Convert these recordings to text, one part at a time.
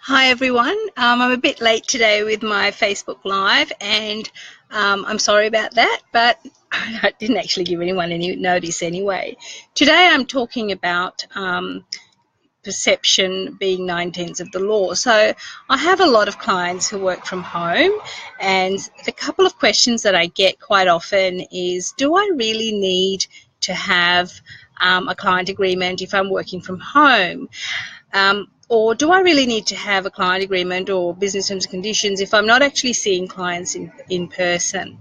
Hi everyone. I'm a bit late today with my Facebook Live, and I'm sorry about that, but I didn't actually give anyone any notice anyway. Today I'm talking about perception being 9/10 of the law. So I have a lot of clients who work from home, and the couple of questions that I get quite often is, do I really need to have a client agreement if I'm working from home? Or do I really need to have a client agreement or business terms and conditions if I'm not actually seeing clients in person?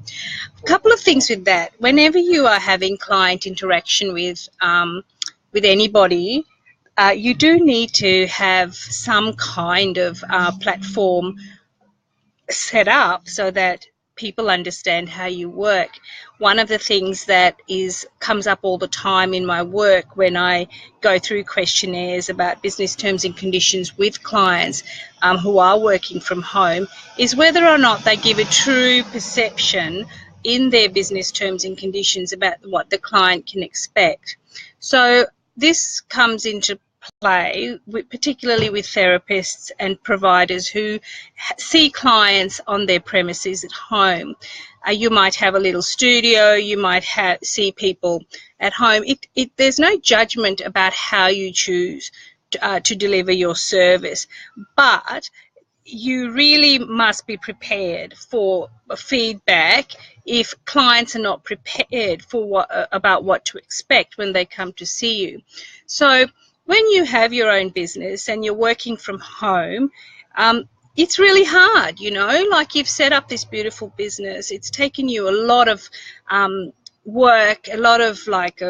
A couple of things with that. Whenever you are having client interaction with anybody, you do need to have some kind of platform set up so that people understand how you work. One of the things that comes up all the time in my work when I go through questionnaires about business terms and conditions with clients who are working from home is whether or not they give a true perception in their business terms and conditions about what the client can expect. So this comes into play, particularly with therapists and providers who see clients on their premises at home. You might have a little studio, you might see people at home. There's no judgment about how you choose to deliver your service, but you really must be prepared for feedback if clients are not prepared for about what to expect when they come to see you. So when you have your own business and you're working from home, it's really hard, like you've set up this beautiful business. It's taken you a lot of work, a lot of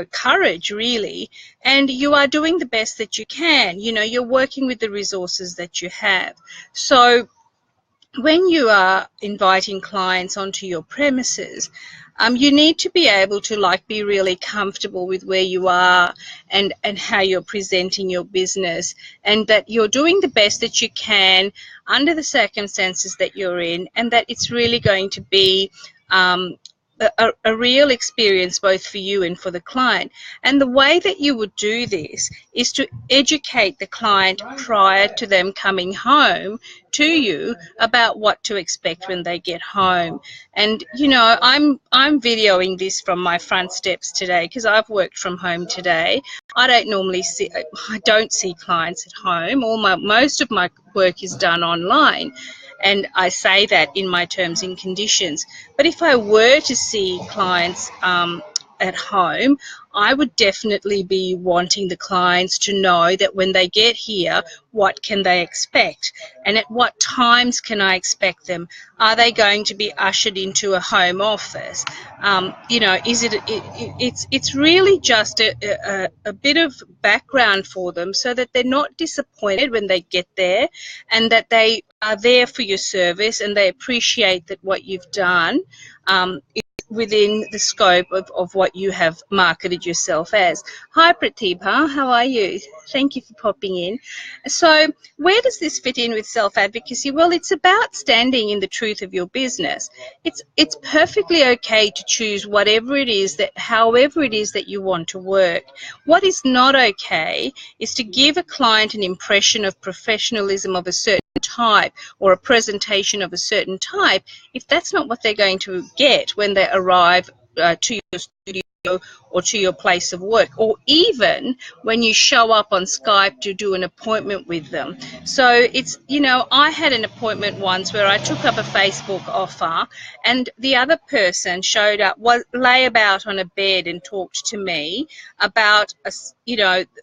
courage, really, and you are doing the best that you can. You're working with the resources that you have. So when you are inviting clients onto your premises, you need to be able to be really comfortable with where you are and how you're presenting your business, and that you're doing the best that you can under the circumstances that you're in, and that it's really going to be a real experience both for you and for the client. And the way that you would do this is to educate the client prior to them coming home to you about what to expect when they get home. And I'm videoing this from my front steps today because I've worked from home today. I don't see clients at home. Most of my work is done online, and I say that in my terms and conditions. But if I were to see clients at home, I would definitely be wanting the clients to know that when they get here, what can they expect, and at what times can I expect them? Are they going to be ushered into a home office? It's really just a bit of background for them so that they're not disappointed when they get there, and that they are there for your service and they appreciate that what you've done is within the scope of what you have marketed yourself as. Hi Pratibha, how are you? Thank you for popping in. So where does this fit in with self-advocacy? Well, it's about standing in the truth of your business. It's perfectly okay to choose however it is that you want to work. What is not okay is to give a client an impression of professionalism of a certain type or a presentation of a certain type if that's not what they're going to get when they arrive to your studio or to your place of work, or even when you show up on Skype to do an appointment with them. So I had an appointment once where I took up a Facebook offer, and the other person showed up, lay about on a bed and talked to me about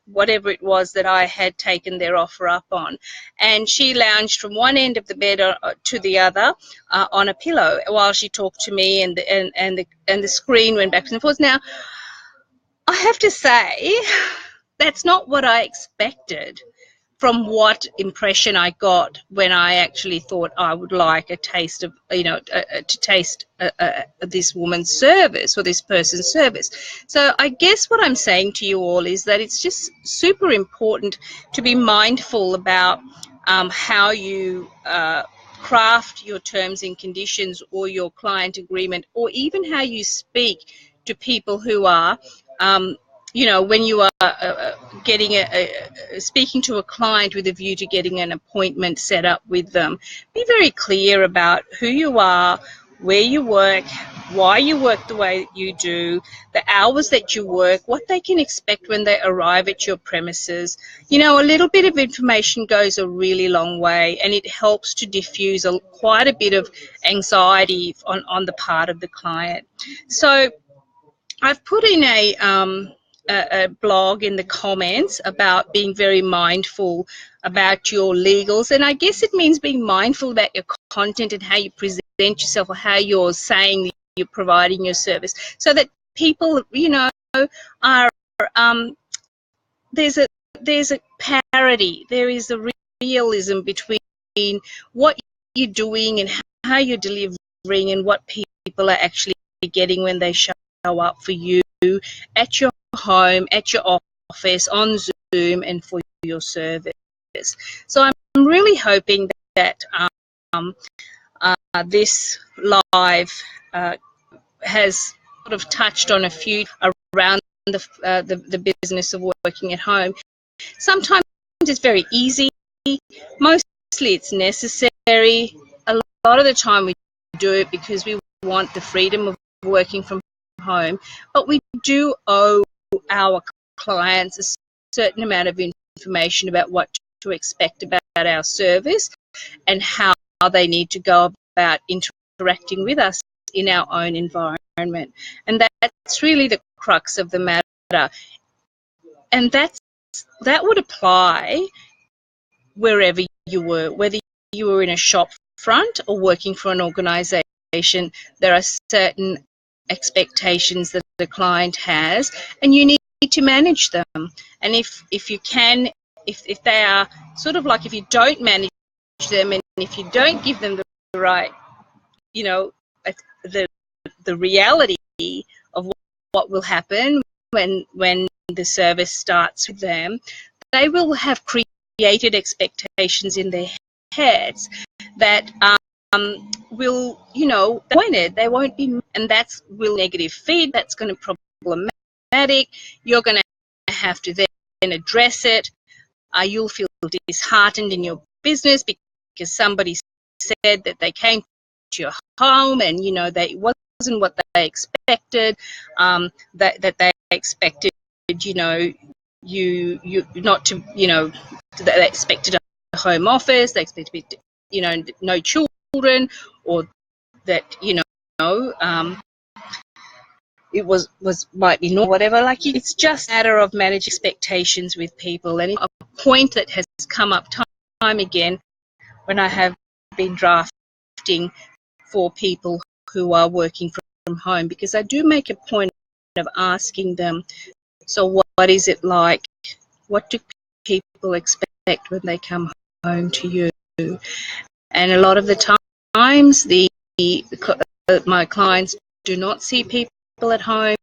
whatever it was that I had taken their offer up on, and she lounged from one end of the bed to the other on a pillow while she talked to me, and the screen went back and forth. Now, I have to say, that's not what I expected from what impression I got when I actually thought I would like a taste of, to taste this woman's service or this person's service. So I guess what I'm saying to you all is that it's just super important to be mindful about how you craft your terms and conditions or your client agreement, or even how you speak to people who are you know, when you are getting speaking to a client with a view to getting an appointment set up with them, be very clear about who you are, where you work, why you work the way that you do, the hours that you work, what they can expect when they arrive at your premises. You know, a little bit of information goes a really long way, and it helps to diffuse quite a bit of anxiety on the part of the client. So I've put in a blog in the comments about being very mindful about your legals, and I guess it means being mindful about your content and how you present yourself, or how you're saying that you're providing your service, so that people, you know, are there's a parity, there is a realism between what you're doing and how you're delivering, and what people are actually getting when they show up for you at your home, at your office, on Zoom, and for your service. So I'm really hoping that this live has sort of touched on a few around the business of working at home. Sometimes it's very easy, mostly it's necessary. A lot of the time we do it because we want the freedom of working from home, but we do owe our clients a certain amount of information about what to expect about our service and how they need to go about interacting with us in our own environment. And that's really the crux of the matter. And that would apply wherever you were, whether you were in a shop front or working for an organisation. There are certain expectations that the client has, and you need to manage them. And if you can, if they are sort of like, if you don't manage them, and if you don't give them the right, you know, the reality of what will happen when the service starts with them, they will have created expectations in their heads that will, you know, they won't be, and that's will negative feed. That's going to be problematic. You're going to have to then address it. You'll feel disheartened in your business because somebody said that they came to your home and, you know, it wasn't what they expected. That they expected, you know, you not to, you know, they expected a home office. They expected, you know, no children, or that, you know, it was might be normal, whatever. Like, it's just a matter of managing expectations with people. And a point that has come up time again when I have been drafting for people who are working from home, because I do make a point of asking them, so what is it like? What do people expect when they come home to you? And a lot of the times my clients do not see people at home.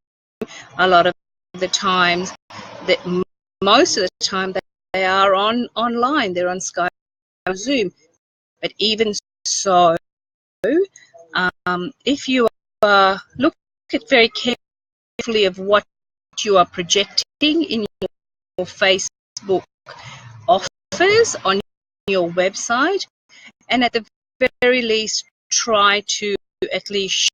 A lot of the times, most of the time, they are online. They're on Skype or Zoom. But even so, if you look at very carefully of what you are projecting in your Facebook offers on your website, and at the very least try to at least